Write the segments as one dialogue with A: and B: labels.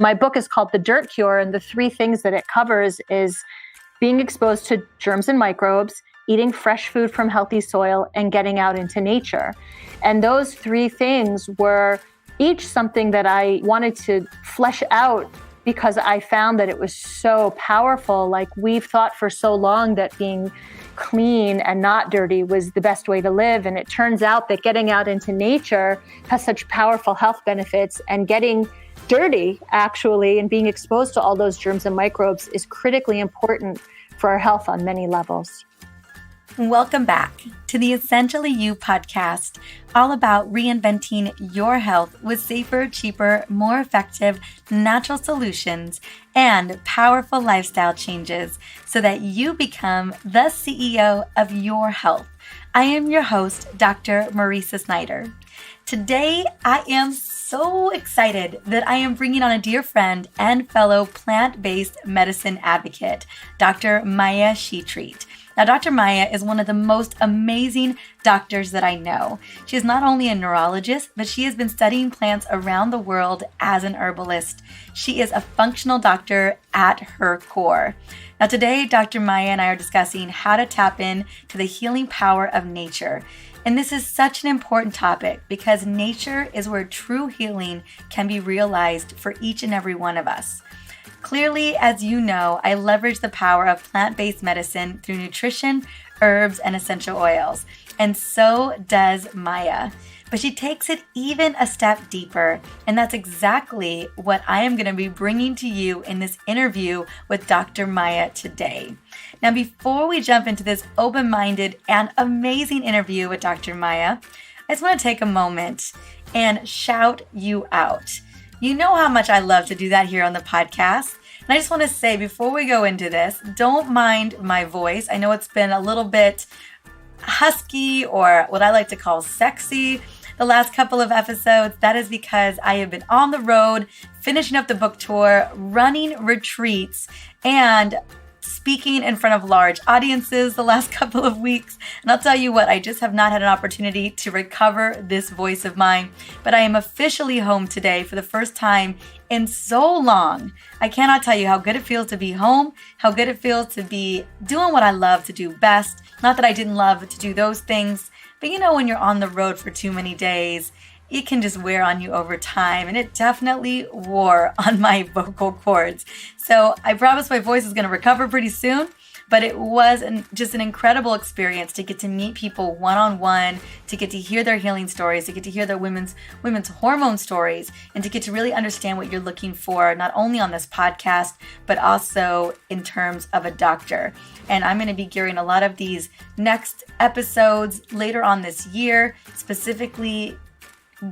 A: My book is called The Dirt Cure, and the three things that it covers is being exposed to germs and microbes, eating fresh food from healthy soil, and getting out into nature. And those three things were each something that I wanted to flesh out because I found that it was so powerful. Like, we've thought for so long that being clean and not dirty was the best way to live. And it turns out that getting out into nature has such powerful health benefits, and getting dirty, actually, and being exposed to all those germs and microbes is critically important for our health on many levels.
B: Welcome back to the Essentially You podcast, all about reinventing your health with safer, cheaper, more effective, natural solutions and powerful lifestyle changes so that you become the CEO of your health. I am your host, Dr. Marisa Snyder. Today, I am so excited that I am bringing on a dear friend and fellow plant-based medicine advocate, Dr. Maya Shetreat. Now, Dr. Maya is one of the most amazing doctors that I know. She is not only a neurologist, but she has been studying plants around the world as an herbalist. She is a functional doctor at her core. Now, today, Dr. Maya and I are discussing how to tap in to the healing power of nature. And this is such an important topic because nature is where true healing can be realized for each and every one of us. Clearly, as you know, I leverage the power of plant-based medicine through nutrition, herbs, and essential oils. And so does Maya. But she takes it even a step deeper. And that's exactly what I am going to be bringing to you in this interview with Dr. Maya today. Now, before we jump into this open-minded and amazing interview with Dr. Maya, I just want to take a moment and shout you out. You know how much I love to do that here on the podcast. And I just want to say, before we go into this, don't mind my voice. I know it's been a little bit husky, or what I like to call sexy, the last couple of episodes. That is because I have been on the road, finishing up the book tour, running retreats, and speaking in front of large audiences the last couple of weeks. And I'll tell you what, I just have not had an opportunity to recover this voice of mine. But I am officially home today for the first time in so long. I cannot tell you how good it feels to be home, how good it feels to be doing what I love to do best. Not that I didn't love to do those things, but you know, when you're on the road for too many days, it can just wear on you over time, and it definitely wore on my vocal cords. So I promise my voice is going to recover pretty soon, but it was just an incredible experience to get to meet people one-on-one, to get to hear their healing stories, to get to hear their women's hormone stories, and to get to really understand what you're looking for, not only on this podcast, but also in terms of a doctor. And I'm going to be gearing a lot of these next episodes later on this year, specifically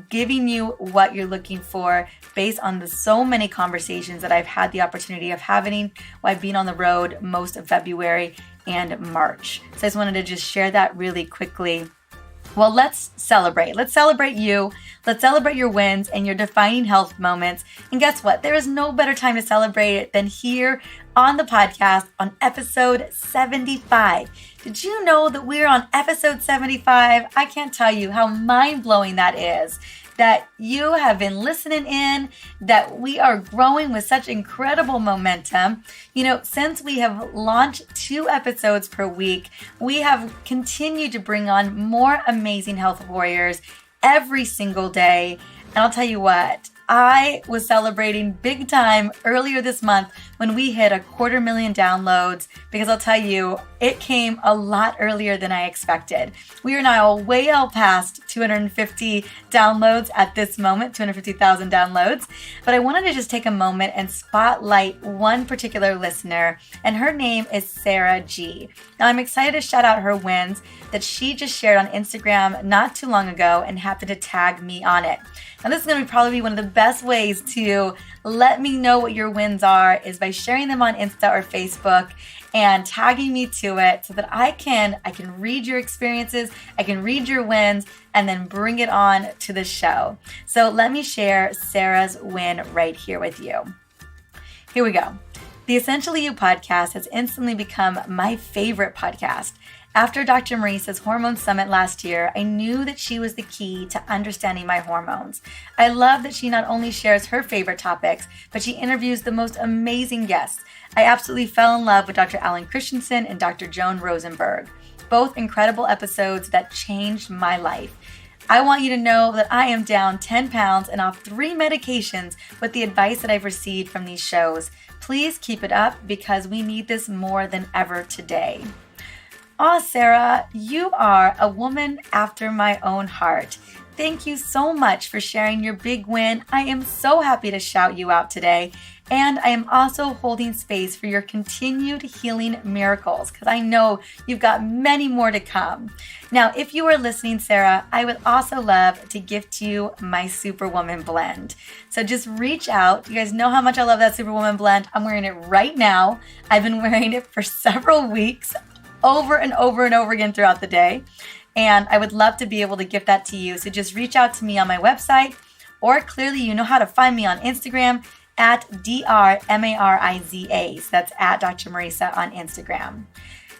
B: giving you what you're looking for based on the so many conversations that I've had the opportunity of having while I've been on the road most of February and March. So I just wanted to just share that really quickly. Well, let's celebrate. Let's celebrate you. Let's celebrate your wins and your defining health moments. And guess what? There is no better time to celebrate it than here on the podcast on episode 75. Did you know that we're on episode 75? I can't tell you how mind-blowing that is, that you have been listening in, that we are growing with such incredible momentum. You know, since we have launched 2 episodes per week, we have continued to bring on more amazing health warriors every single day. And I'll tell you what, I was celebrating big time earlier this month when we hit 250,000 downloads, because I'll tell you, it came a lot earlier than I expected. We are now way out past 250 downloads at this moment, 250,000 downloads. But I wanted to just take a moment and spotlight one particular listener, and her name is Sarah G. Now, I'm excited to shout out her wins that she just shared on Instagram not too long ago and happened to tag me on it. Now, this is going to probably be one of the best ways to let me know what your wins are, is by sharing them on Insta or Facebook and tagging me to it so that I can read your experiences, I can read your wins, and then bring it on to the show. So let me share Sarah's win right here with you. Here we go. The Essentially You podcast has instantly become my favorite podcast. After Dr. Marisa's Hormone Summit last year, I knew that she was the key to understanding my hormones. I love that she not only shares her favorite topics, but she interviews the most amazing guests. I absolutely fell in love with Dr. Alan Christensen and Dr. Joan Rosenberg. Both incredible episodes that changed my life. I want you to know that I am down 10 pounds and off 3 medications with the advice that I've received from these shows. Please keep it up because we need this more than ever today. Aw, Sarah, you are a woman after my own heart. Thank you so much for sharing your big win. I am so happy to shout you out today. And I am also holding space for your continued healing miracles because I know you've got many more to come. Now, if you are listening, Sarah, I would also love to gift you my Superwoman blend. So just reach out. You guys know how much I love that Superwoman blend. I'm wearing it right now. I've been wearing it for several weeks, over and over and over again throughout the day. And I would love to be able to gift that to you. So just reach out to me on my website, or clearly you know how to find me on Instagram at DrMariza. So that's at Dr. Marisa on Instagram.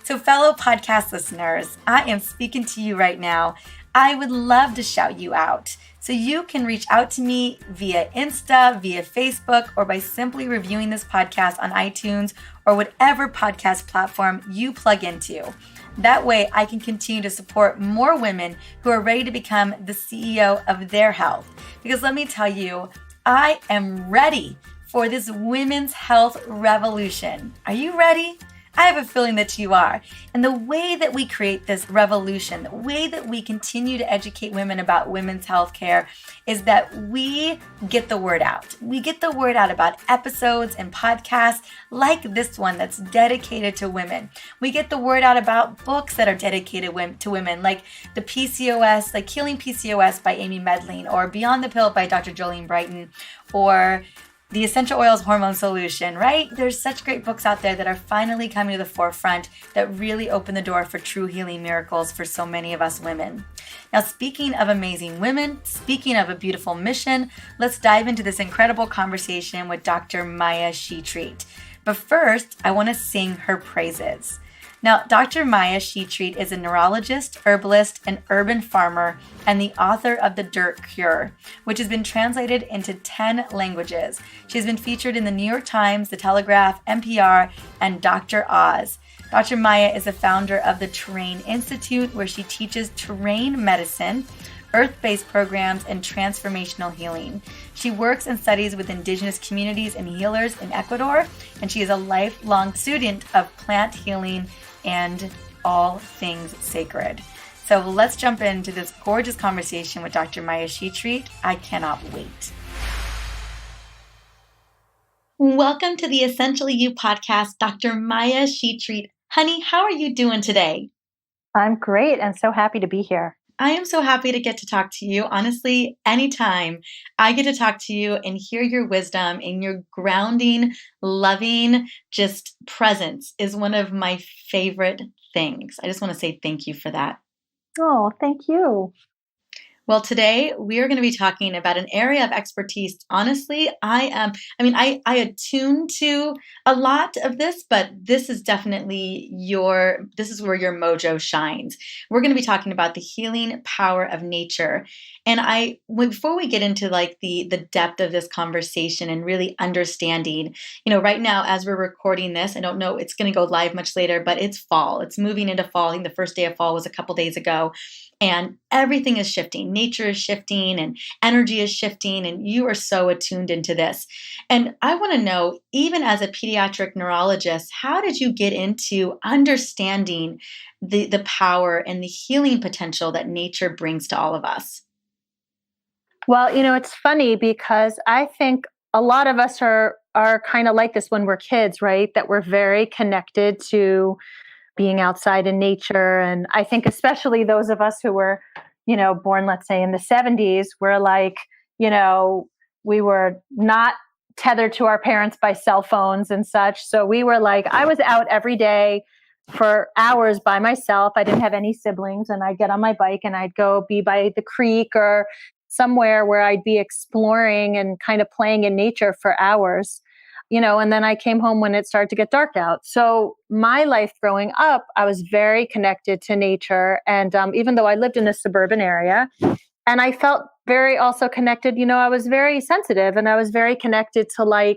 B: So fellow podcast listeners, I am speaking to you right now. I would love to shout you out. So you can reach out to me via Insta, via Facebook, or by simply reviewing this podcast on iTunes or whatever podcast platform you plug into. That way I can continue to support more women who are ready to become the CEO of their health. Because let me tell you, I am ready for this women's health revolution. Are you ready? I have a feeling that you are. And the way that we create this revolution, the way that we continue to educate women about women's health care is that we get the word out. We get the word out about episodes and podcasts like this one that's dedicated to women. We get the word out about books that are dedicated to women, like the PCOS, like Healing PCOS by Amy Medling, or Beyond the Pill by Dr. Jolene Brighton, or The Essential Oils Hormone Solution, right? There's such great books out there that are finally coming to the forefront that really open the door for true healing miracles for so many of us women. Now, speaking of amazing women, speaking of a beautiful mission, let's dive into this incredible conversation with Dr. Maya Shetreat. But first, I want to sing her praises. Now, Dr. Maya Shetreat is a neurologist, herbalist, and urban farmer, and the author of The Dirt Cure, which has been translated into 10 languages. She has been featured in the New York Times, The Telegraph, NPR, and Dr. Oz. Dr. Maya is the founder of the Terrain Institute, where she teaches terrain medicine, earth-based programs, and transformational healing. She works and studies with Indigenous communities and healers in Ecuador, and she is a lifelong student of plant healing and all things sacred. So let's jump into this gorgeous conversation with Dr. Maya Shetreat. I cannot wait. Welcome to the Essentially You podcast, Dr. Maya Shetreat. Honey, how are you doing today?
A: I'm great and so happy to be here.
B: I am so happy to get to talk to you. Honestly, anytime I get to talk to you and hear your wisdom and your grounding, loving, just presence is one of my favorite things. I just want to say thank you for that.
A: Oh, thank you.
B: Well, today we are going to be talking about an area of expertise. Honestly, I attune to a lot of this, but this is definitely this is where your mojo shines. We're going to be talking about the healing power of nature. And before we get into like the depth of this conversation and really understanding, right now as we're recording this, I don't know, it's going to go live much later, but it's fall. It's moving into fall. I think the first day of fall was a couple days ago. And everything is shifting. Nature is shifting and energy is shifting. And you are so attuned into this. And I want to know, even as a pediatric neurologist, how did you get into understanding the power and the healing potential that nature brings to all of us?
A: Well, it's funny because I think a lot of us are kind of like this when we're kids, right? That we're very connected to being outside in nature. And I think especially those of us who were, born, let's say in the 70s, we're like, we were not tethered to our parents by cell phones and such. So we were like, I was out every day for hours by myself. I didn't have any siblings, and I'd get on my bike and I'd go be by the creek or somewhere where I'd be exploring and kind of playing in nature for hours. and then I came home when it started to get dark out. So my life growing up, I was very connected to nature. And even though I lived in a suburban area, and I felt very also connected, I was very sensitive and I was very connected to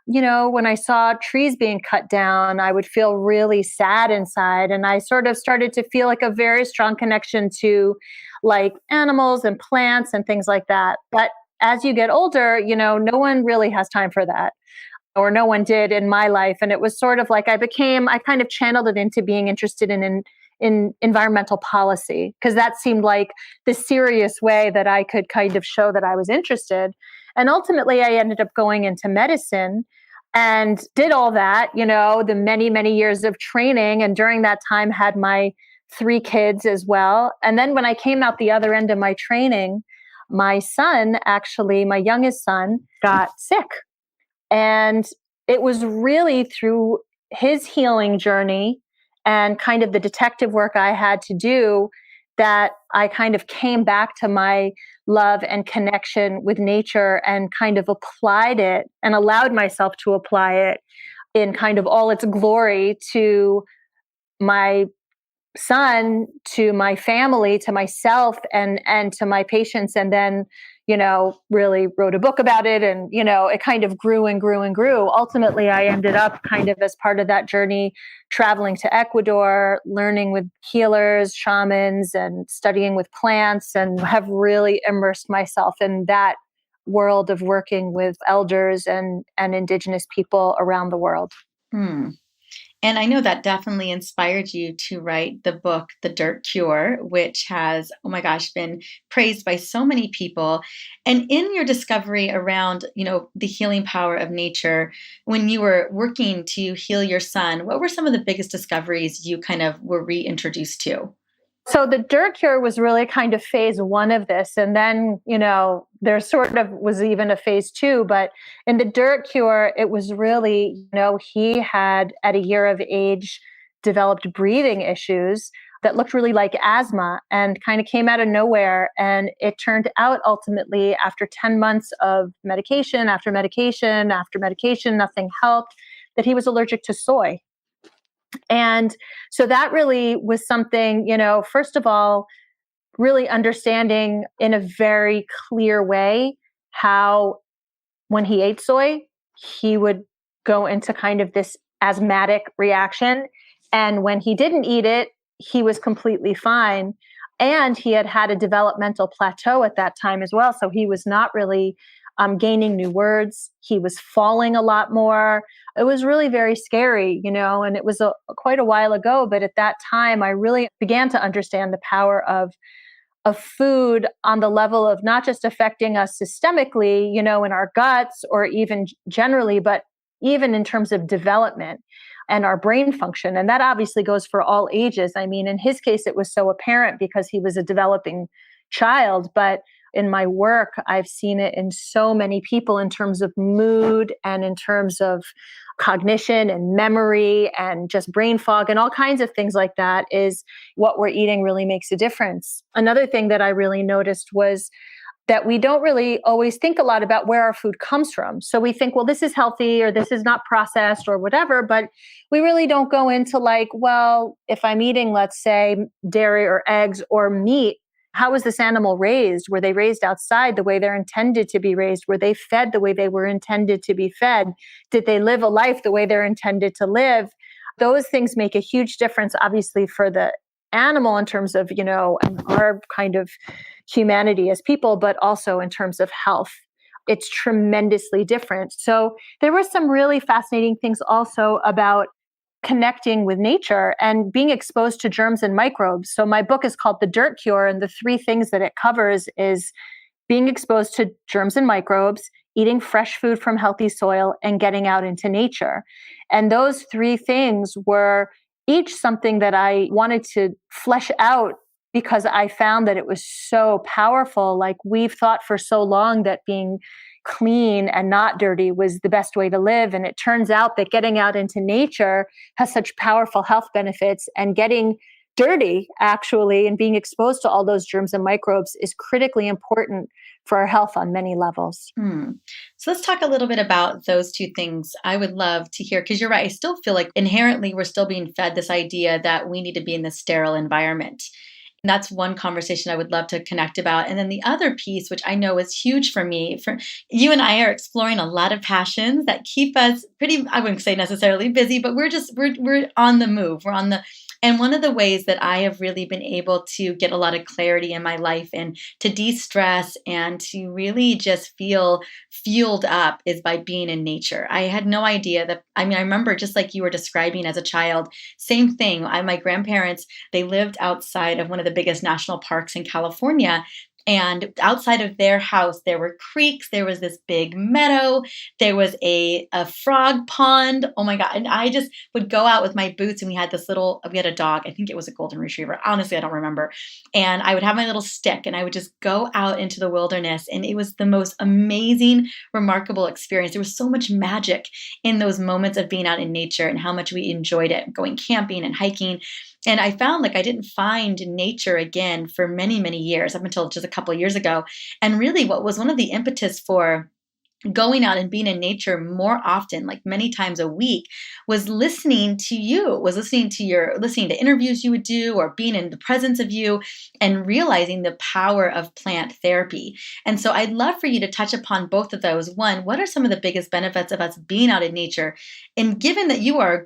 A: when I saw trees being cut down, I would feel really sad inside. And I sort of started to feel like a very strong connection to like animals and plants and things like that. But as you get older, no one really has time for that, or no one did in my life. And it was sort of like I kind of channeled it into being interested in environmental policy, because that seemed like the serious way that I could kind of show that I was interested. And ultimately, I ended up going into medicine and did all that, the many, many years of training. And during that time, had my 3 kids as well. And then when I came out the other end of my training, my son, actually, my youngest son, got sick. And it was really through his healing journey and kind of the detective work I had to do that I kind of came back to my love and connection with nature and kind of applied it and allowed myself to apply it in kind of all its glory to my son, to my family, to myself, and to my patients. And then really wrote a book about it. And it kind of grew and grew and grew. Ultimately, I ended up kind of, as part of that journey, traveling to Ecuador, learning with healers, shamans, and studying with plants, and have really immersed myself in that world of working with elders and indigenous people around the world.
B: Hmm. And I know that definitely inspired you to write the book, The Dirt Cure, which has, oh my gosh, been praised by so many people. And in your discovery around, the healing power of nature, when you were working to heal your son, what were some of the biggest discoveries you kind of were reintroduced to?
A: So the dirt cure was really kind of phase 1 of this. And then, there sort of was even a phase 2. But in the dirt cure, it was really, he had at a year of age developed breathing issues that looked really like asthma and kind of came out of nowhere. And it turned out ultimately, after 10 months of medication, after medication, after medication, nothing helped, that he was allergic to soy. And so that really was something, first of all, really understanding in a very clear way how when he ate soy, he would go into kind of this asthmatic reaction. And when he didn't eat it, he was completely fine. And he had had a developmental plateau at that time as well. So he was not really gaining new words. He was falling a lot more. It was really very scary, and it was quite a while ago. But at that time, I really began to understand the power of food on the level of not just affecting us systemically, in our guts or even generally, but even in terms of development and our brain function. And that obviously goes for all ages. I mean, in his case, it was so apparent because he was a developing child, but in my work, I've seen it in so many people in terms of mood and in terms of cognition and memory and just brain fog and all kinds of things like that. Is what we're eating really makes a difference. Another thing that I really noticed was that we don't really always think a lot about where our food comes from. So we think, well, this is healthy or this is not processed or whatever, but we really don't go into like, well, if I'm eating, let's say, dairy or eggs or meat, how was this animal raised? Were they raised outside the way they're intended to be raised? Were they fed the way they were intended to be fed? Did they live a life the way they're intended to live? Those things make a huge difference, obviously, for the animal in terms of, our kind of humanity as people, but also in terms of health. It's tremendously different. So there were some really fascinating things also about connecting with nature and being exposed to germs and microbes. So my book is called The Dirt Cure, and the 3 things that it covers is being exposed to germs and microbes, eating fresh food from healthy soil, and getting out into nature. And those 3 things were each something that I wanted to flesh out because I found that it was so powerful. Like, we've thought for so long that being clean and not dirty was the best way to live. And it turns out that getting out into nature has such powerful health benefits, and getting dirty, actually, and being exposed to all those germs and microbes is critically important for our health on many levels.
B: So let's talk a little bit about those two things. I would love to hear, because you're right. I still feel like inherently we're still being fed this idea that we need to be in this sterile environment. And that's one conversation I would love to connect about. And then the other piece, which I know is huge for me, for you and I are exploring a lot of passions that keep us pretty, I wouldn't say necessarily busy, but we're on the move. And one of the ways that I have really been able to get a lot of clarity in my life and to de-stress and to really just feel fueled up is by being in nature. I had no idea that, I remember just like you were describing as a child, same thing. My grandparents, they lived outside of one of the biggest national parks in California. And outside of their house, there were creeks. There was this big meadow. There was a frog pond. Oh my God. And I just would go out with my boots, and we had a dog. I think it was a golden retriever. Honestly, I don't remember. And I would have my little stick, and I would just go out into the wilderness. And it was the most amazing, remarkable experience. There was so much magic in those moments of being out in nature and how much we enjoyed it, going camping and hiking. And I found like I didn't find nature again for many, many years, up until just a couple of years ago. And really what was one of the impetus for going out and being in nature more often, like many times a week, was listening to listening to interviews you would do, or being in the presence of you and realizing the power of plant therapy. And so I'd love for you to touch upon both of those. One, what are some of the biggest benefits of us being out in nature? And given that you are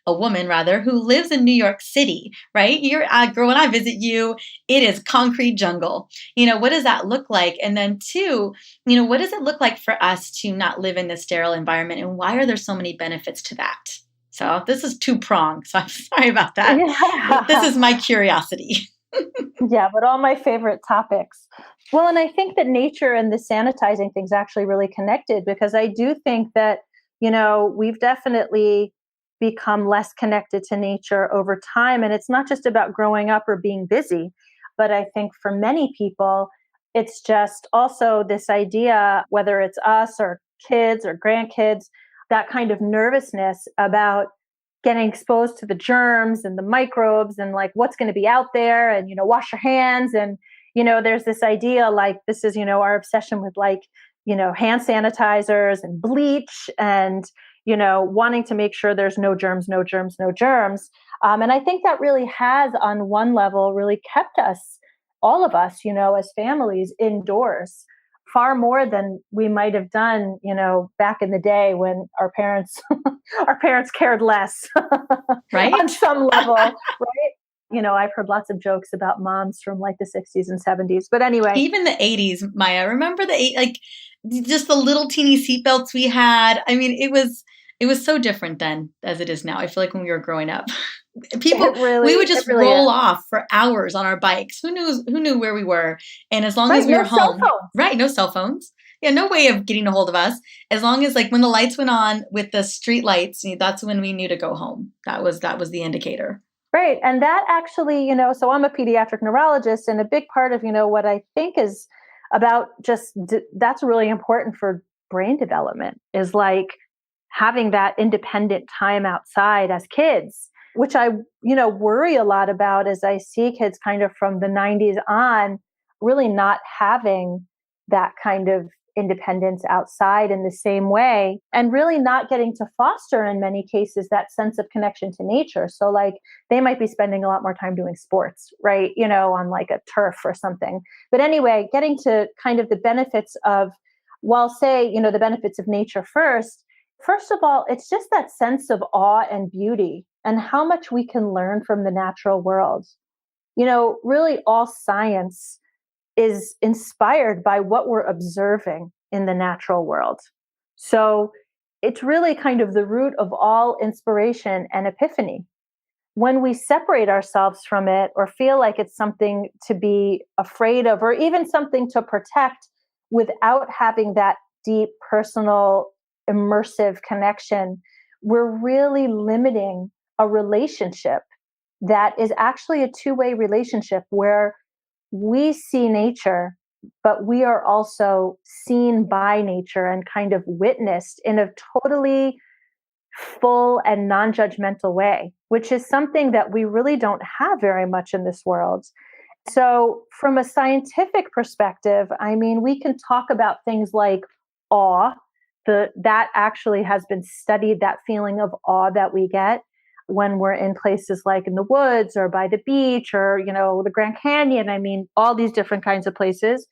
B: a woman rather, who lives in New York City, right? You're a girl, when I visit you, it is concrete jungle. What does that look like? And then two, what does it look like for us to not live in this sterile environment? And why are there so many benefits to that? So this is two-pronged, so I'm sorry about that. Yeah. This is my curiosity.
A: Yeah, but all my favorite topics. Well, and I think that nature and the sanitizing thing's actually really connected, because I do think that, we've definitely become less connected to nature over time. And it's not just about growing up or being busy, but I think for many people, it's just also this idea, whether it's us or kids or grandkids, that kind of nervousness about getting exposed to the germs and the microbes and like what's going to be out there, and, wash your hands. And, there's this idea, like, this is, our obsession with like, hand sanitizers and bleach and, wanting to make sure there's no germs, no germs, no germs. And I think that really has, on one level, really kept us, all of us, as families, indoors far more than we might have done, back in the day when our parents cared less,
B: right?
A: On some level, right? I've heard lots of jokes about moms from like the 60s and 70s, but anyway,
B: even the 80s, Maya. Remember like just the little teeny seatbelts we had. It was so different then as it is now. I feel like when we were growing up, we would just roll off for hours on our bikes. Who knew where we were? And as long as we were home, right? No cell phones. Yeah, no way of getting a hold of us. As long as like when the lights went on with the street lights, that's when we knew to go home. That was the indicator.
A: Right. And that actually, so I'm a pediatric neurologist, and a big part of, what I think is about that's really important for brain development is like having that independent time outside as kids, which I, worry a lot about as I see kids kind of from the 90s on really not having that kind of independence outside in the same way, and really not getting to foster in many cases that sense of connection to nature. So like they might be spending a lot more time doing sports, right? On like a turf or something. But anyway, getting to kind of the benefits of, the benefits of nature first of all, it's just that sense of awe and beauty and how much we can learn from the natural world. Really all science is inspired by what we're observing in the natural world. So it's really kind of the root of all inspiration and epiphany. When we separate ourselves from it or feel like it's something to be afraid of or even something to protect without having that deep, personal, immersive connection, we're really limiting a relationship that is actually a two-way relationship where we see nature, but we are also seen by nature and kind of witnessed in a totally full and non-judgmental way, which is something that we really don't have very much in this world. So, from a scientific perspective, I mean, we can talk about things like awe. That actually has been studied, that feeling of awe that we get when we're in places like in the woods or by the beach or, the Grand Canyon. I mean, all these different kinds of places.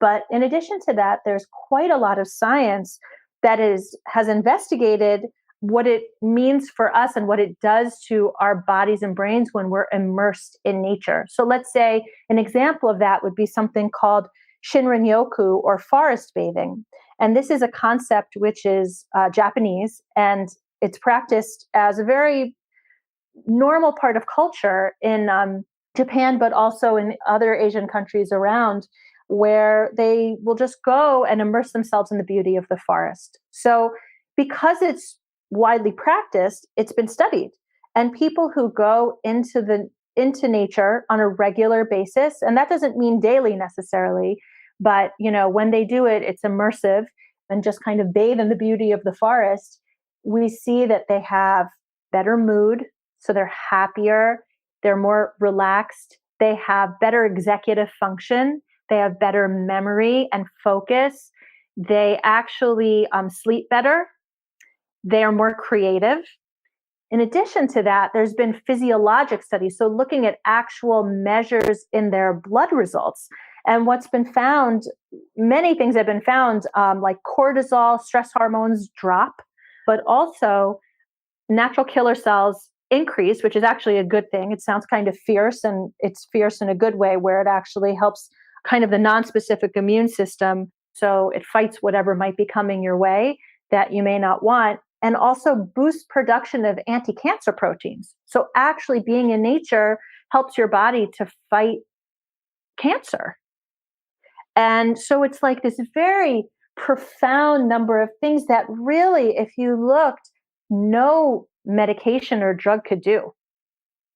A: But in addition to that, there's quite a lot of science that has investigated what it means for us and what it does to our bodies and brains when we're immersed in nature. So let's say an example of that would be something called Shinrin-yoku, or forest bathing. And this is a concept which is Japanese, and it's practiced as a very normal part of culture in Japan, but also in other Asian countries around, where they will just go and immerse themselves in the beauty of the forest. So, because it's widely practiced, it's been studied, and people who go into nature on a regular basis, and that doesn't mean daily necessarily, but when they do it, it's immersive and just kind of bathe in the beauty of the forest. We see that they have better mood, so they're happier, they're more relaxed, they have better executive function, they have better memory and focus, they actually sleep better, they are more creative. In addition to that, there's been physiologic studies, so looking at actual measures in their blood results. And what's been found, many things have been found, like cortisol, stress hormones drop, but also natural killer cells increase, which is actually a good thing. It sounds kind of fierce, and it's fierce in a good way, where it actually helps kind of the non-specific immune system. So it fights whatever might be coming your way that you may not want, and also boosts production of anti-cancer proteins. So actually being in nature helps your body to fight cancer. And so it's like this very profound number of things that really, if you looked, no medication or drug could do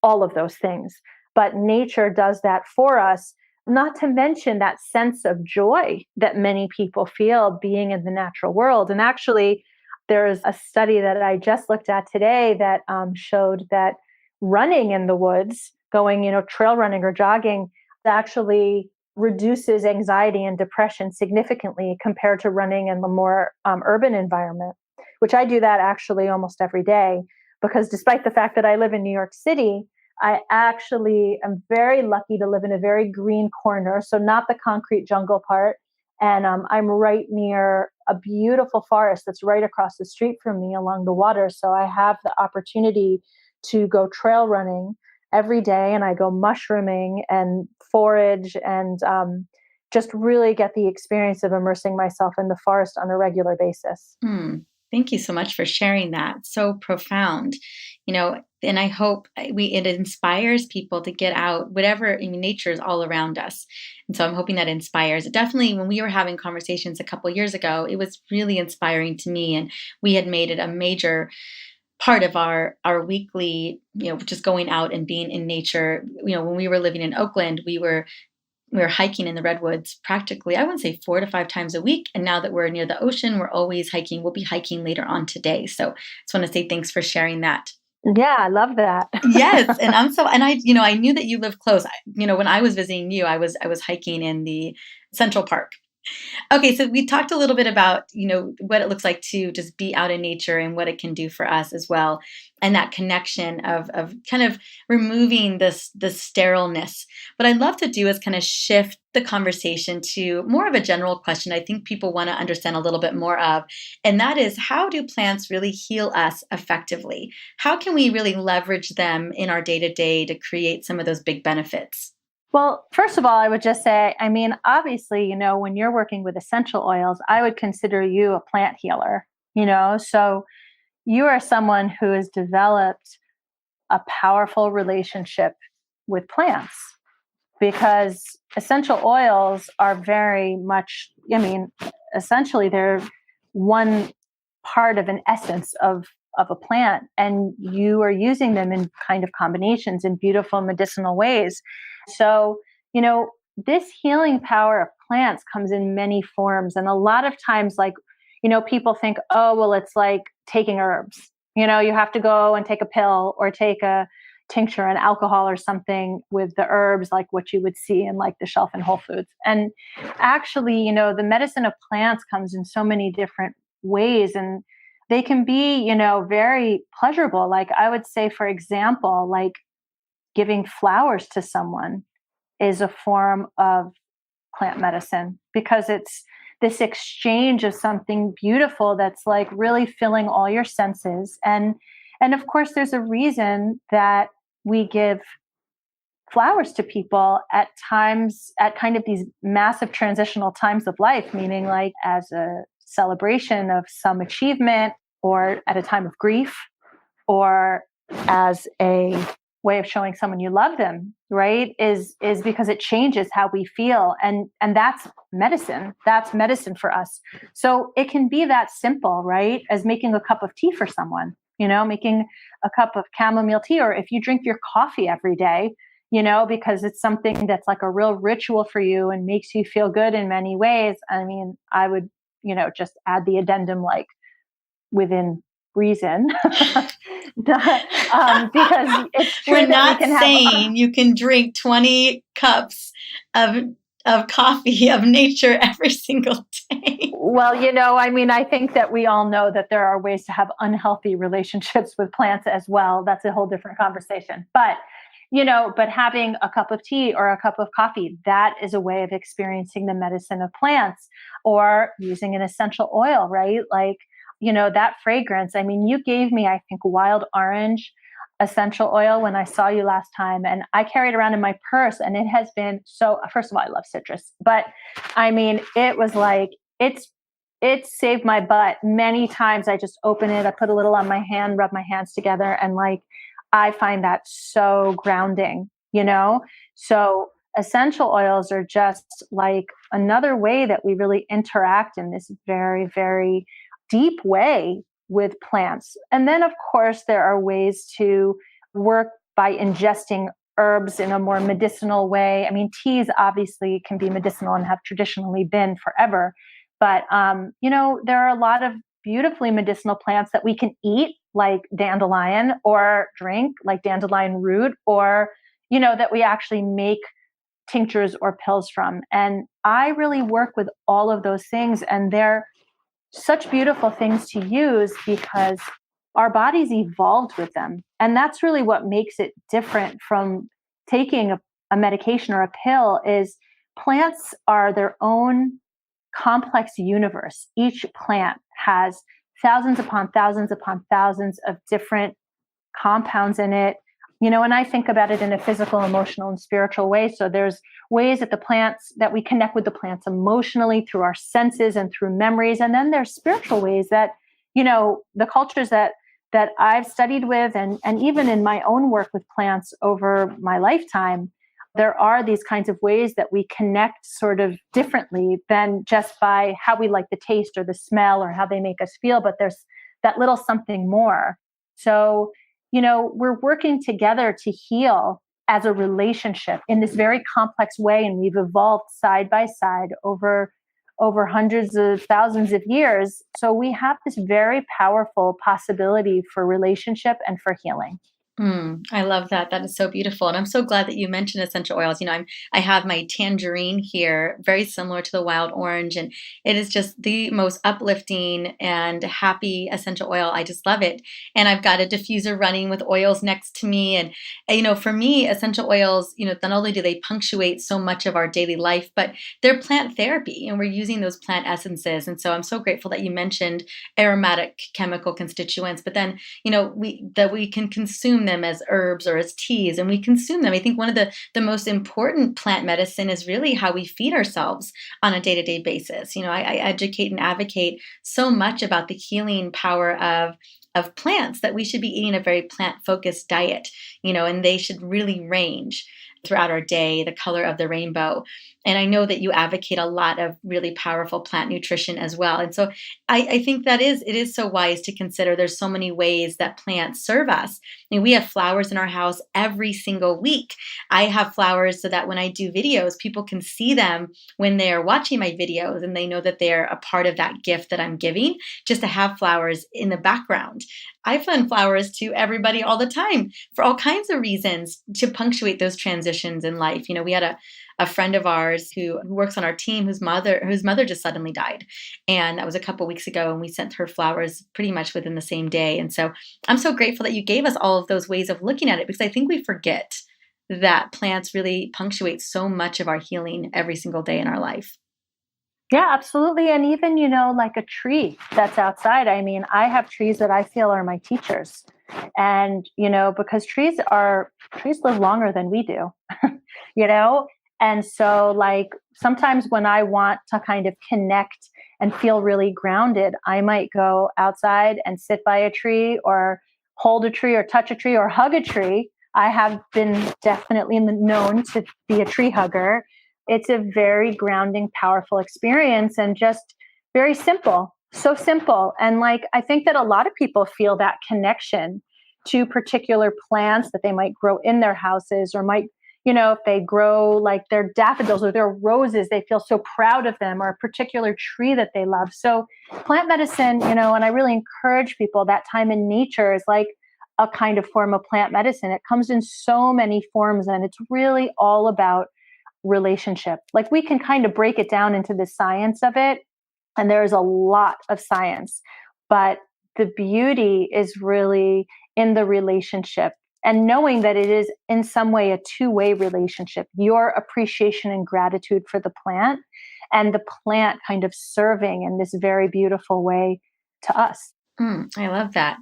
A: all of those things. But nature does that for us, not to mention that sense of joy that many people feel being in the natural world. And actually, there's a study that I just looked at today that showed that running in the woods, going, trail running or jogging, actually reduces anxiety and depression significantly compared to running in the more urban environment, which I do that actually almost every day, because despite the fact that I live in New York City, I actually am very lucky to live in a very green corner, so not the concrete jungle part. And I'm right near a beautiful forest that's right across the street from me along the water. So I have the opportunity to go trail running every day, and I go mushrooming and forage and just really get the experience of immersing myself in the forest on a regular basis.
B: Thank you so much for sharing that. So profound, and I hope it inspires people to get out, whatever. I mean, nature is all around us. And so I'm hoping that inspires. Definitely when we were having conversations a couple of years ago, it was really inspiring to me. And we had made it a major part of our weekly, just going out and being in nature. When we were living in Oakland, we were hiking in the redwoods practically, I wouldn't say 4 to 5 times a week. And now that we're near the ocean, we're always hiking. We'll be hiking later on today. So I just want to say thanks for sharing that.
A: Yeah, I love that.
B: Yes. And I knew that you live close. When I was visiting you, I was hiking in the Central Park. Okay, so we talked a little bit about, what it looks like to just be out in nature and what it can do for us as well. And that connection of kind of removing the sterileness. What I'd love to do is kind of shift the conversation to more of a general question I think people want to understand a little bit more of. And that is, how do plants really heal us effectively? How can we really leverage them in our day-to-day to create some of those big benefits?
A: Well, first of all, I would just say, I mean, obviously, when you're working with essential oils, I would consider you a plant healer, so you are someone who has developed a powerful relationship with plants, because essential oils are very much, essentially they're one part of an essence of a plant, and you are using them in kind of combinations in beautiful medicinal ways. So, this healing power of plants comes in many forms. And a lot of times, people think, oh, well, it's like taking herbs. You have to go and take a pill or take a tincture and alcohol or something with the herbs, like what you would see in like the shelf in Whole Foods. And actually, the medicine of plants comes in so many different ways, and they can be, very pleasurable. Like I would say, for example, like giving flowers to someone is a form of plant medicine, because it's this exchange of something beautiful that's like really filling all your senses. And of course there's a reason that we give flowers to people at times, at kind of these massive transitional times of life, meaning like as a celebration of some achievement, or at a time of grief, or as a way of showing someone you love them, right? Is because it changes how we feel. And that's medicine. That's medicine for us. So it can be that simple, right? As making a cup of tea for someone, making a cup of chamomile tea, or if you drink your coffee every day, because it's something that's like a real ritual for you and makes you feel good in many ways. I mean, I would, just add the addendum, like within reason, because it's true.
B: We're
A: that
B: not
A: we can
B: saying you can drink 20 cups of coffee of nature every single day.
A: Well, I mean, I think that we all know that there are ways to have unhealthy relationships with plants as well. That's a whole different conversation. But having a cup of tea or a cup of coffee, that is a way of experiencing the medicine of plants, or using an essential oil, right? Like, that fragrance. I mean, you gave me, I think, wild orange essential oil when I saw you last time, and I carry it around in my purse, and it has been so, first of all, I love citrus, but I mean, it was like, it saved my butt many times. I just open it, I put a little on my hand, rub my hands together, and like, I find that so grounding, So essential oils are just like another way that we really interact in this very, very deep way with plants. And then, of course, there are ways to work by ingesting herbs in a more medicinal way. I mean, teas obviously can be medicinal and have traditionally been forever. But, there are a lot of beautifully medicinal plants that we can eat, like dandelion, or drink, like dandelion root, or, that we actually make tinctures or pills from. And I really work with all of those things. And they're such beautiful things to use because our bodies evolved with them. And that's really what makes it different from taking a medication or a pill. Is plants are their own complex universe. Each plant has thousands upon thousands upon thousands of different compounds in it. And I think about it in a physical, emotional, and spiritual way. So there's ways that we connect with the plants emotionally through our senses and through memories. And then there's spiritual ways that, the cultures that I've studied with, and even in my own work with plants over my lifetime, there are these kinds of ways that we connect sort of differently than just by how we like the taste or the smell or how they make us feel. But there's that little something more. So, we're working together to heal as a relationship in this very complex way. And we've evolved side by side over hundreds of thousands of years. So we have this very powerful possibility for relationship and for healing.
B: I love that. That is so beautiful. And I'm so glad that you mentioned essential oils. I have my tangerine here, very similar to the wild orange. And it is just the most uplifting and happy essential oil. I just love it. And I've got a diffuser running with oils next to me. And, for me, essential oils, not only do they punctuate so much of our daily life, but they're plant therapy, and we're using those plant essences. And so I'm so grateful that you mentioned aromatic chemical constituents, but then, we can consume them as herbs or as teas, and we consume them. I think one of the most important plant medicine is really how we feed ourselves on a day-to-day basis. I educate and advocate so much about the healing power of plants, that we should be eating a very plant-focused diet, and they should really range throughout our day, the color of the rainbow. And I know that you advocate a lot of really powerful plant nutrition as well. And so I think it is so wise to consider there's so many ways that plants serve us. mean, we have flowers in our house every single week. I have flowers so that when I do videos, people can see them when they're watching my videos and they know that they're a part of that gift that I'm giving, just to have flowers in the background. I send flowers to everybody all the time for all kinds of reasons to punctuate those transitions in life. We had a friend of ours who works on our team whose mother just suddenly died. And that was a couple weeks ago, and we sent her flowers pretty much within the same day. And so I'm so grateful that you gave us all of those ways of looking at it, because I think we forget that plants really punctuate so much of our healing every single day in our life.
A: Yeah, absolutely. And even, like a tree that's outside. I mean, I have trees that I feel are my teachers. And, because trees live longer than we do, you know? And so, like, sometimes when I want to kind of connect and feel really grounded, I might go outside and sit by a tree or hold a tree or touch a tree or hug a tree. I have been definitely known to be a tree hugger. It's a very grounding, powerful experience and just very simple, so simple. And like, I think that a lot of people feel that connection to particular plants that they might grow in their houses or might, if they grow like their daffodils or their roses, they feel so proud of them, or a particular tree that they love. So plant medicine, and I really encourage people, that time in nature is like a kind of form of plant medicine. It comes in so many forms, and it's really all about relationship. Like, we can kind of break it down into the science of it, and there's a lot of science, but the beauty is really in the relationship and knowing that it is in some way a two-way relationship. Your appreciation and gratitude for the plant, and the plant kind of serving in this very beautiful way to us.
B: I love that.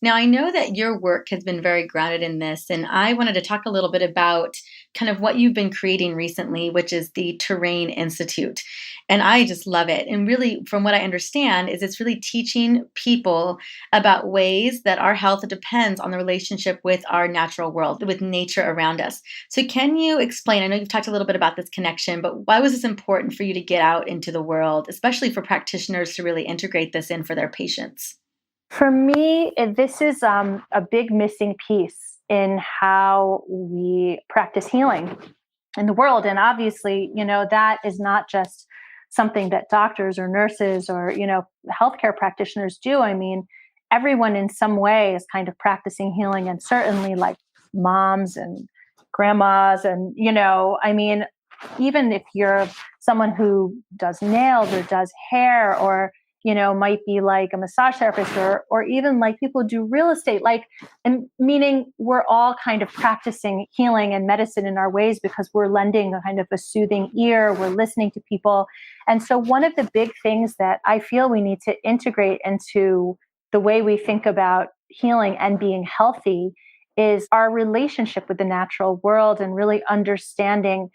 B: Now, I know that your work has been very grounded in this, and I wanted to talk a little bit about kind of what you've been creating recently, which is the Terrain Institute. And I just love it. And really, from what I understand, is it's really teaching people about ways that our health depends on the relationship with our natural world, with nature around us. So can you explain? I know you've talked a little bit about this connection, but why was this important for you to get out into the world, especially for practitioners to really integrate this in for their patients?
A: For me, this is a big missing piece in how we practice healing in the world. And obviously, that is not just something that doctors or nurses or, healthcare practitioners do. I mean, everyone in some way is kind of practicing healing, and certainly like moms and grandmas. And, I mean, even if you're someone who does nails or does hair, or might be like a massage therapist, or even like people who do real estate, like, and meaning we're all kind of practicing healing and medicine in our ways, because we're lending a kind of a soothing ear, we're listening to people. And so one of the big things that I feel we need to integrate into the way we think about healing and being healthy is our relationship with the natural world, and really understanding,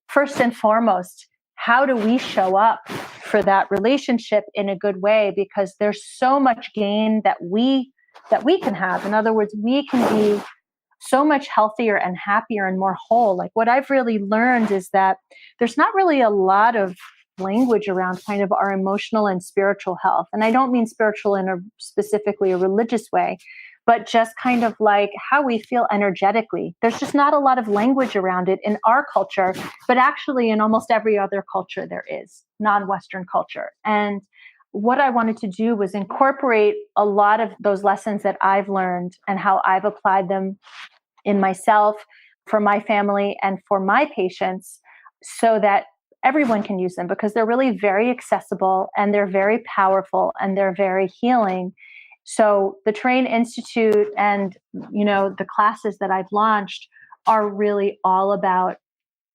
A: first and foremost, how do we show up for that relationship in a good way? Because there's so much gain that we can have. In other words, we can be so much healthier and happier and more whole. Like, what I've really learned is that there's not really a lot of language around kind of our emotional and spiritual health. And I don't mean spiritual in a specifically a religious way, but just kind of like how we feel energetically. There's just not a lot of language around it in our culture, but actually in almost every other culture there is, non-Western culture. And what I wanted to do was incorporate a lot of those lessons that I've learned and how I've applied them in myself, for my family, and for my patients, so that everyone can use them, because they're really very accessible, and they're very powerful, and they're very healing. So the Terrain Institute and, the classes that I've launched are really all about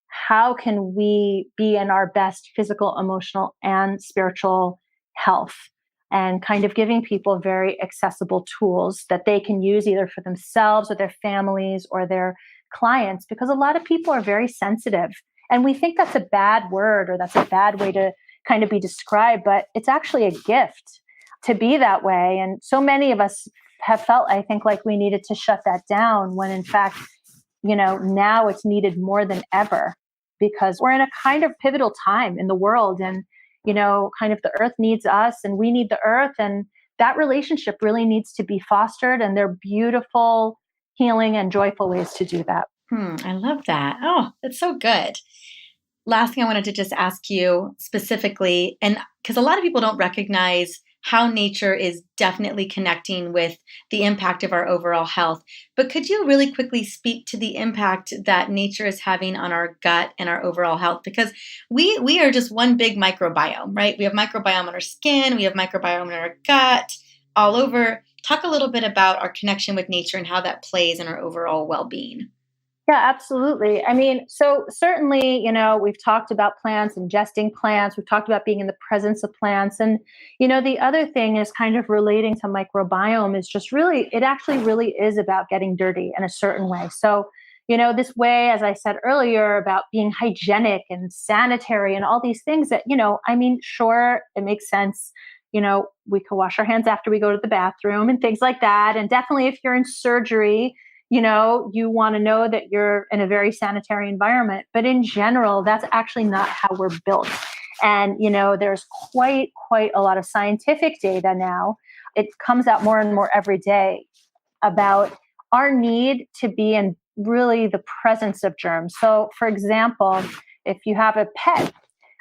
A: how can we be in our best physical, emotional, and spiritual health, and kind of giving people very accessible tools that they can use either for themselves or their families or their clients, because a lot of people are very sensitive. And we think that's a bad word, or that's a bad way to kind of be described, but it's actually a gift to be that way. And so many of us have felt, I think, like we needed to shut that down, when in fact, now it's needed more than ever, because we're in a kind of pivotal time in the world, and, kind of the earth needs us and we need the earth. And that relationship really needs to be fostered. And they're beautiful healing and joyful ways to do that.
B: I love that. Oh, that's so good. Last thing I wanted to just ask you specifically, and because a lot of people don't recognize how nature is definitely connecting with the impact of our overall health, but could you really quickly speak to the impact that nature is having on our gut and our overall health? Because we are just one big microbiome, right? We have microbiome on our skin, we have microbiome in our gut, all over. Talk a little bit about our connection with nature and how that plays in our overall well-being.
A: Yeah, absolutely. I mean, so certainly, we've talked about plants, ingesting plants. We've talked about being in the presence of plants. And, the other thing is kind of relating to microbiome is just really, it actually really is about getting dirty in a certain way. So, this way, as I said earlier, about being hygienic and sanitary and all these things that, I mean, sure, it makes sense. We can wash our hands after we go to the bathroom and things like that. And definitely if you're in surgery, you want to know that you're in a very sanitary environment. But in general, that's actually not how we're built. And, there's quite a lot of scientific data now. It comes out more and more every day about our need to be in really the presence of germs. So, for example, if you have a pet,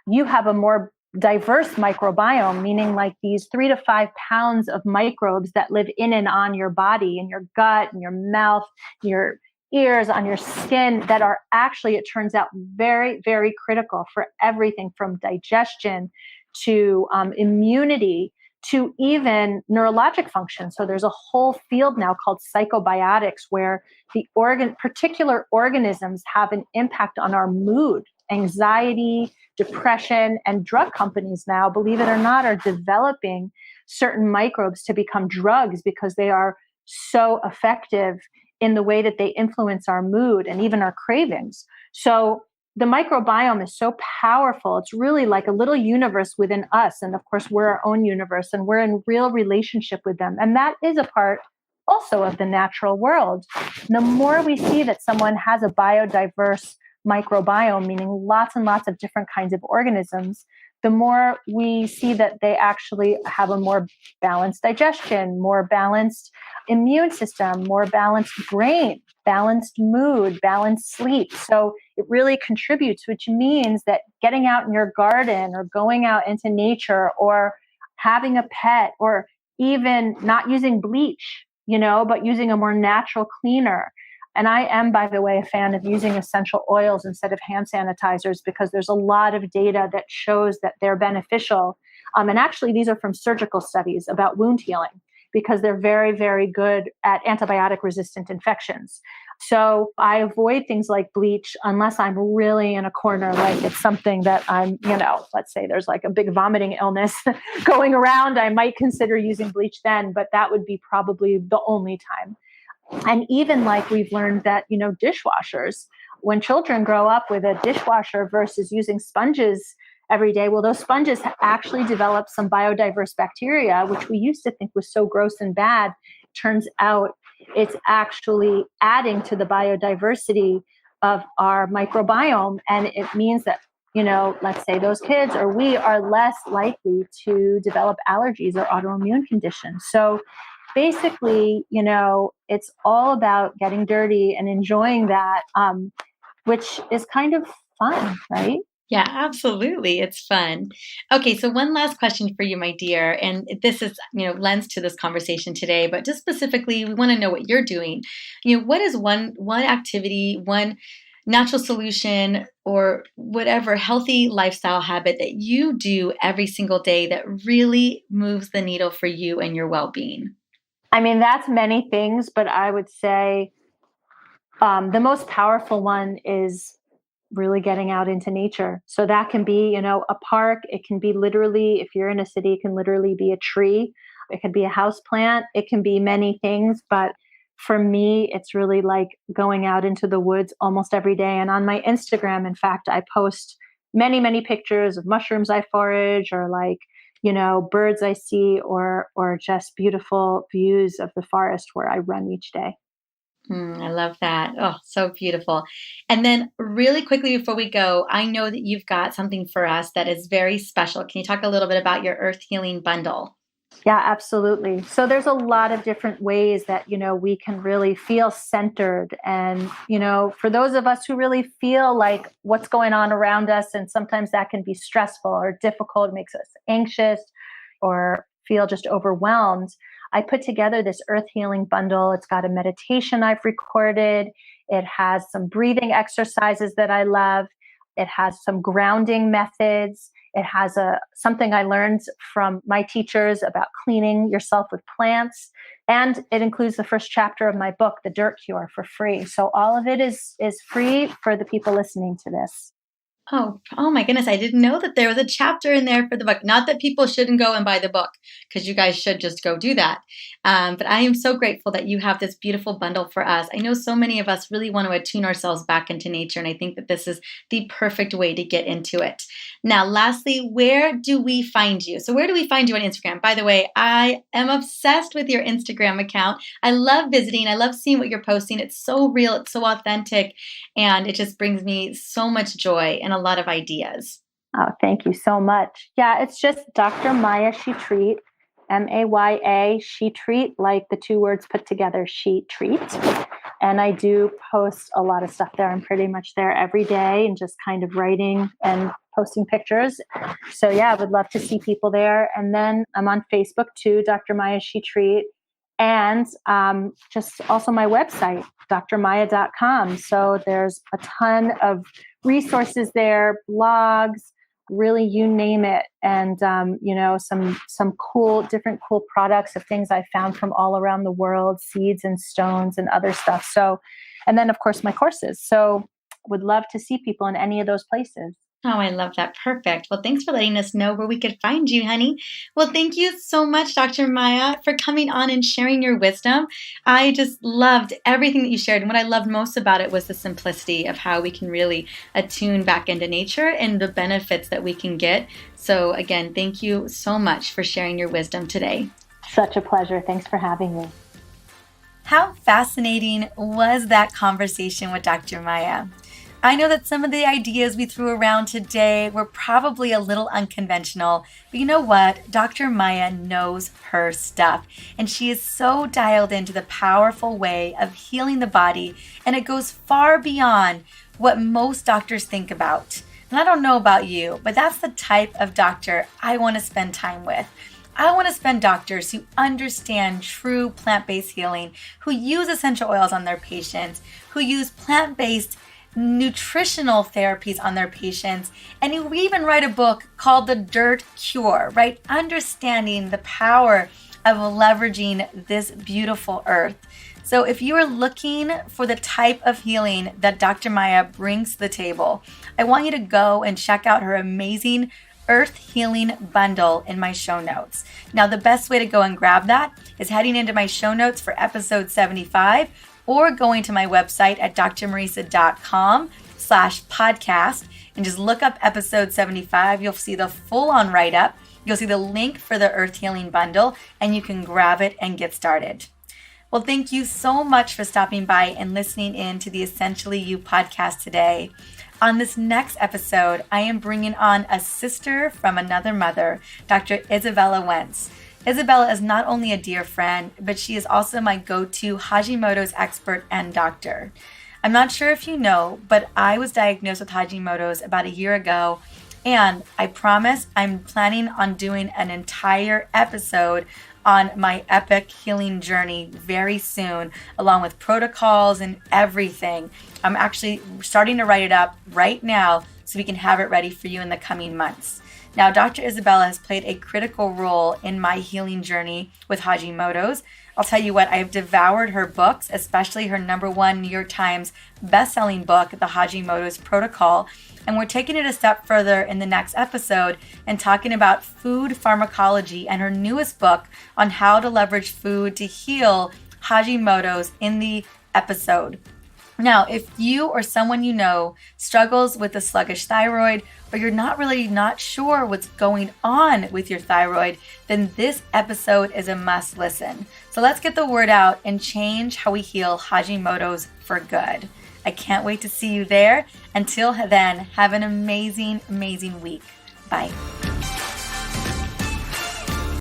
A: you have a more diverse microbiome, meaning like these 3 to 5 pounds of microbes that live in and on your body, in your gut, in your mouth, your ears, on your skin, that are actually, it turns out, very, very critical for everything from digestion to immunity to even neurologic function. So there's a whole field now called psychobiotics, where particular organisms have an impact on our mood, anxiety, depression, and drug companies now, believe it or not, are developing certain microbes to become drugs because they are so effective in the way that they influence our mood and even our cravings. So the microbiome is so powerful. It's really like a little universe within us. And of course, we're our own universe and we're in real relationship with them. And that is a part also of the natural world. The more we see that someone has a biodiverse microbiome, meaning lots and lots of different kinds of organisms, the more we see that they actually have a more balanced digestion, more balanced immune system, more balanced brain, balanced mood, balanced sleep. So it really contributes, which means that getting out in your garden or going out into nature or having a pet or even not using bleach, but using a more natural cleaner. And I am, by the way, a fan of using essential oils instead of hand sanitizers because there's a lot of data that shows that they're beneficial. And actually, these are from surgical studies about wound healing because they're very, very good at antibiotic resistant infections. So I avoid things like bleach unless I'm really in a corner, like it's something that I'm, let's say there's like a big vomiting illness going around. I might consider using bleach then, but that would be probably the only time. And even like we've learned that, dishwashers, when children grow up with a dishwasher versus using sponges every day, well, those sponges actually develop some biodiverse bacteria, which we used to think was so gross and bad. Turns out it's actually adding to the biodiversity of our microbiome. And it means that, let's say those kids or we are less likely to develop allergies or autoimmune conditions. So basically, it's all about getting dirty and enjoying that, which is kind of fun, right?
B: Yeah, absolutely. It's fun. Okay, so one last question for you, my dear, and this is, lends to this conversation today, but just specifically, we want to know what you're doing. What is one activity, one natural solution, or whatever healthy lifestyle habit that you do every single day that really moves the needle for you and your well-being?
A: I mean, that's many things, but I would say the most powerful one is really getting out into nature. So that can be, a park. It can be literally, if you're in a city, it can literally be a tree. It could be a house plant. It can be many things. But for me, it's really like going out into the woods almost every day. And on my Instagram, in fact, I post many, many pictures of mushrooms I forage or like, birds I see or just beautiful views of the forest where I run each day.
B: I love that. Oh, so beautiful. And then, really quickly before we go, I know that you've got something for us that is very special. Can you talk a little bit about your Earth Healing Bundle?
A: Yeah, absolutely. So there's a lot of different ways that, we can really feel centered. And, for those of us who really feel like what's going on around us, and sometimes that can be stressful or difficult, makes us anxious or feel just overwhelmed. I put together this earth healing bundle. It's got a meditation I've recorded. It has some breathing exercises that I love. It has some grounding methods. It has something I learned from my teachers about cleaning yourself with plants. And it includes the first chapter of my book, The Dirt Cure, for free. So all of it is free for the people listening to this.
B: Oh my goodness. I didn't know that there was a chapter in there for the book. Not that people shouldn't go and buy the book, because you guys should just go do that. But I am so grateful that you have this beautiful bundle for us. I know so many of us really want to attune ourselves back into nature, and I think that this is the perfect way to get into it. Now, lastly, where do we find you? So where do we find you on Instagram? By the way, I am obsessed with your Instagram account. I love visiting. I love seeing what you're posting. It's so real. It's so authentic. And it just brings me so much joy and a lot of ideas.
A: Oh, thank you so much. Yeah, it's just Dr. Maya Shetreat, Maya Shetreat, like the two words put together, Shetreat. And I do post a lot of stuff there. I'm pretty much there every day and just kind of writing and posting pictures. So yeah, I would love to see people there. And then I'm on Facebook too, Dr. Maya Shetreat. And just also my website, drmaya.com. So there's a ton of resources there, blogs, really you name it. And, some different cool products of things I found from all around the world, seeds and stones and other stuff. So, and then of course my courses. So would love to see people in any of those places.
B: Oh, I love that. Perfect. Well, thanks for letting us know where we could find you, honey. Well, thank you so much, Dr. Maya, for coming on and sharing your wisdom. I just loved everything that you shared. And what I loved most about it was the simplicity of how we can really attune back into nature and the benefits that we can get. So again, thank you so much for sharing your wisdom today.
A: Such a pleasure. Thanks for having me.
B: How fascinating was that conversation with Dr. Maya? I know that some of the ideas we threw around today were probably a little unconventional, but you know what? Dr. Maya knows her stuff, and she is so dialed into the powerful way of healing the body, and it goes far beyond what most doctors think about. And I don't know about you, but that's the type of doctor I want to spend time with. I want to spend doctors who understand true plant-based healing, who use essential oils on their patients, who use plant-based nutritional therapies on their patients, and you even write a book called The Dirt Cure, right? Understanding the power of leveraging this beautiful earth. So if you are looking for the type of healing that Dr. Maya brings to the table, I want you to go and check out her amazing Earth Healing Bundle in my show notes. Now, the best way to go and grab that is heading into my show notes for episode 75, or going to my website at drmarisa.com/podcast and just look up episode 75. You'll see the full-on write-up. You'll see the link for the Earth Healing Bundle, and you can grab it and get started. Well, thank you so much for stopping by and listening in to the Essentially You podcast today. On this next episode, I am bringing on a sister from another mother, Dr. Isabella Wentz. Isabella is not only a dear friend, but she is also my go-to Hashimoto's expert and doctor. I'm not sure if you know, but I was diagnosed with Hashimoto's about a year ago, and I promise I'm planning on doing an entire episode on my epic healing journey very soon, along with protocols and everything. I'm actually starting to write it up right now so we can have it ready for you in the coming months. Now, Dr. Isabella has played a critical role in my healing journey with Hashimoto's. I'll tell you what, I've devoured her books, especially her #1 New York Times best-selling book, The Hashimoto's Protocol. And we're taking it a step further in the next episode and talking about food pharmacology and her newest book on how to leverage food to heal Hashimoto's in the episode. Now, if you or someone you know struggles with a sluggish thyroid, or you're not sure what's going on with your thyroid, then this episode is a must listen. So let's get the word out and change how we heal Hashimoto's for good. I can't wait to see you there. Until then, have an amazing, amazing week. Bye.